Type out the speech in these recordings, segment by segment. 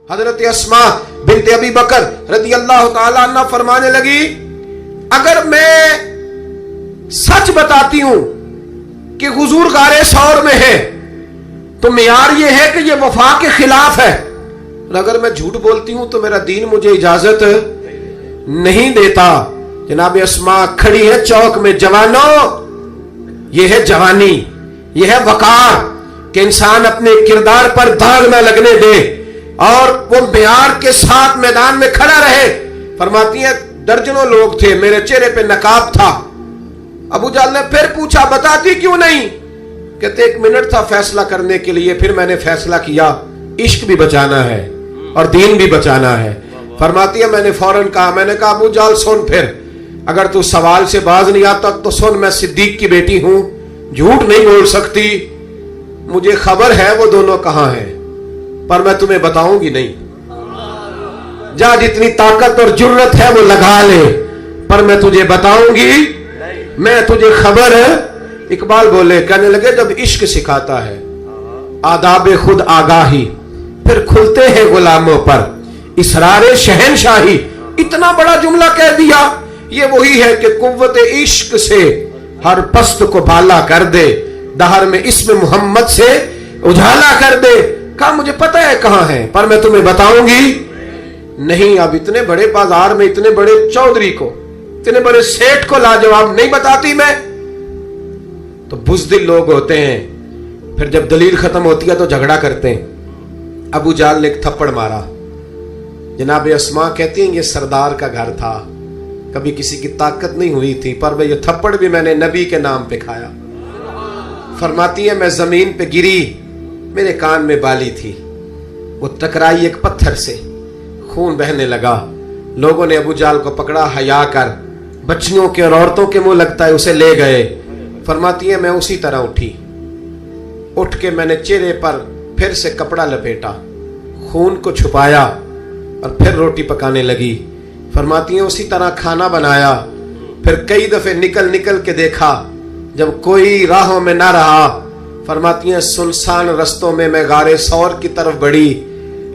حضرت اسما بنت ابی بکر رضی اللہ تعالی عنہ فرمانے لگی اگر میں سچ بتاتی ہوں کہ حضور غار ثور میں ہے تو معیار یہ ہے کہ یہ وفا کے خلاف ہے، اور اگر میں جھوٹ بولتی ہوں تو میرا دین مجھے اجازت نہیں دیتا۔ جناب اسما کھڑی ہے چوک میں، جوانوں یہ ہے جوانی، یہ ہے وقار کہ انسان اپنے کردار پر داغ نہ لگنے دے اور وہ معیار کے ساتھ میدان میں کھڑا رہے۔ فرماتی ہیں درجنوں لوگ تھے، میرے چہرے پہ نقاب تھا۔ ابو جہل نے پھر پوچھا بتاتی کیوں نہیں؟ کہتے 1 منٹ تھا فیصلہ کرنے کے لیے، پھر میں نے فیصلہ کیا عشق بھی بچانا ہے اور دین بھی بچانا ہے۔ فرماتی ہے میں نے فوراً کہا، میں نے کہا ابو جہل سن، پھر اگر تو سوال سے باز نہیں آتا تو سن، میں صدیق کی بیٹی ہوں، جھوٹ نہیں بول سکتی، مجھے خبر ہے وہ دونوں کہاں ہیں، پر میں تمہیں بتاؤں گی نہیں۔ جا جتنی طاقت اور جرت ہے وہ لگا لے، پر میں تجھے بتاؤں گی، میں تجھے خبر ہے۔ اقبال بولے، کہنے لگے جب عشق سکھاتا ہے آداب خود آگاہی، پھر کھلتے ہیں غلاموں پر اسرار شہنشاہی۔ اتنا بڑا جملہ کہہ دیا، یہ وہی ہے کہ قوت عشق سے ہر پست کو بالا کر دے، دہر میں اسم محمد سے اجالا کر دے۔ کہا مجھے پتہ ہے کہاں ہے، پر میں تمہیں بتاؤں گی نہیں۔ اب اتنے بڑے بازار میں اتنے بڑے چودھری کو، اتنے بڑے سیٹ کو لاجواب نہیں بتاتی میں؟ تو بزدل لوگ ہوتے ہیں، پھر جب دلیل ختم ہوتی ہے تو جھگڑا کرتے ہیں۔ ابو جہل نے ایک تھپڑ مارا۔ جناب اسما کہتی ہیں یہ سردار کا گھر تھا، کبھی کسی کی طاقت نہیں ہوئی تھی، پر یہ تھپڑ بھی میں نے نبی کے نام پہ کھایا۔ فرماتی ہے میں زمین پہ گری، میرے کان میں بالی تھی، وہ ٹکرائی ایک پتھر سے، خون بہنے لگا۔ لوگوں نے ابو جہل کو پکڑا، حیا کر، بچیوں کے اور عورتوں کے منہ لگتا ہے، اسے لے گئے۔ فرماتی ہے میں اسی طرح اٹھی، اٹھ کے میں نے چہرے پر پھر سے کپڑا لپیٹا، خون کو چھپایا اور پھر روٹی پکانے لگی۔ فرماتی ہیں اسی طرح کھانا بنایا، پھر کئی دفعے نکل کے دیکھا، جب کوئی راہوں میں نہ رہا، فرماتی ہیں سنسان رستوں میں میں غار ثور کی طرف بڑھی،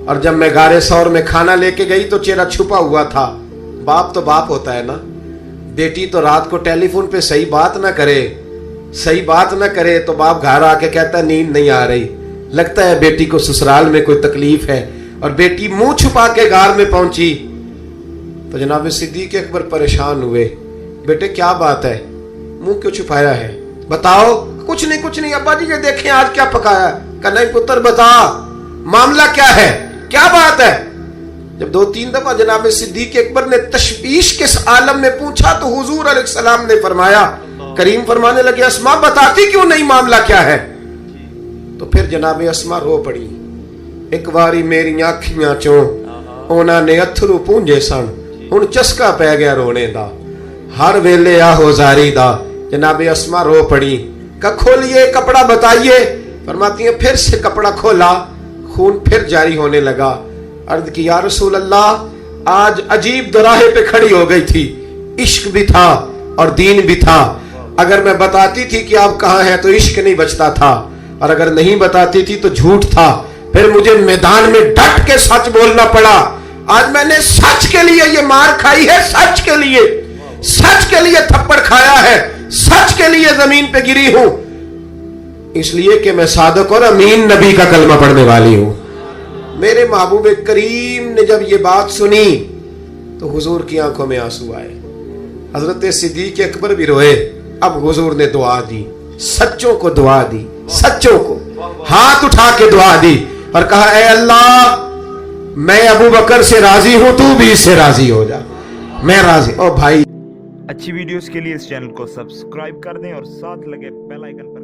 اور جب میں غار ثور میں کھانا لے کے گئی تو چہرہ چھپا ہوا تھا۔ باپ تو باپ ہوتا ہے نا، بیٹی تو رات کو ٹیلی فون پہ صحیح بات نہ کرے تو باپ گھر آ کے کہتا ہے نیند نہیں آ رہی، لگتا ہے بیٹی کو سسرال میں کوئی تکلیف ہے، اور بیٹی منہ چھپا کے غار میں پہنچی تو جناب صدیق اکبر پریشان ہوئے، بیٹے کیا بات ہے، منہ کیوں چھپایا ہے، بتاؤ۔ کچھ نہیں ابا جی یہ دیکھیں آج کیا پکایا۔ کہ نہیں پتر بتا معاملہ کیا ہے، کیا بات ہے۔ جب 2-3 دفعہ جناب صدیق اکبر نے تشویش کے عالم میں پوچھا تو حضور علیہ السلام نے فرمایا، کریم فرمانے لگے اسما بتاتی کیوں نہیں، معاملہ کیا ہے؟ تو پھر جناب اسما رو پڑی، ایک واری میری آنکھیاں چوں اونا نے اتھرو پونجے سن، ہن چسکا پہ گیا رونے دا، ہر ویلے آہو زاری دا۔ جناب اسما رو پڑی، کہ کھولیے کپڑا بتائیے۔ فرماتی ہیں پھر سے کپڑا کھولا، خون پھر جاری ہونے لگا۔ عرض کی یا رسول اللہ آج عجیب دراہے پہ کھڑی ہو گئی تھی، عشق بھی تھا اور دین بھی تھا۔ اگر میں بتاتی تھی کہ آپ کہاں ہیں تو عشق نہیں بچتا تھا، اور اگر نہیں بتاتی تھی تو جھوٹ تھا، پھر مجھے میدان میں ڈٹ کے سچ بولنا پڑا۔ آج میں نے سچ کے لیے یہ مار کھائی ہے، سچ کے لیے تھپڑ کھایا ہے، سچ کے لیے زمین پہ گری ہوں، اس لیے کہ میں صادق اور امین نبی کا کلمہ پڑھنے والی ہوں۔ میرے محبوب کریم نے جب یہ بات سنی تو حضور کی آنکھوں میں آنسو آئے، حضرت صدیق اکبر بھی روئے۔ اب حضور نے دعا دی، سچوں کو دعا دی، سچوں کو ہاتھ اٹھا کے دعا دی اور کہا اے اللہ میں ابو بکر سے راضی ہوں، تو بھی اس سے راضی ہو جا، میں راضی۔ او بھائی اچھی ویڈیوز کے لیے اس چینل کو سبسکرائب کر دیں اور ساتھ لگے بیل آئیکن پر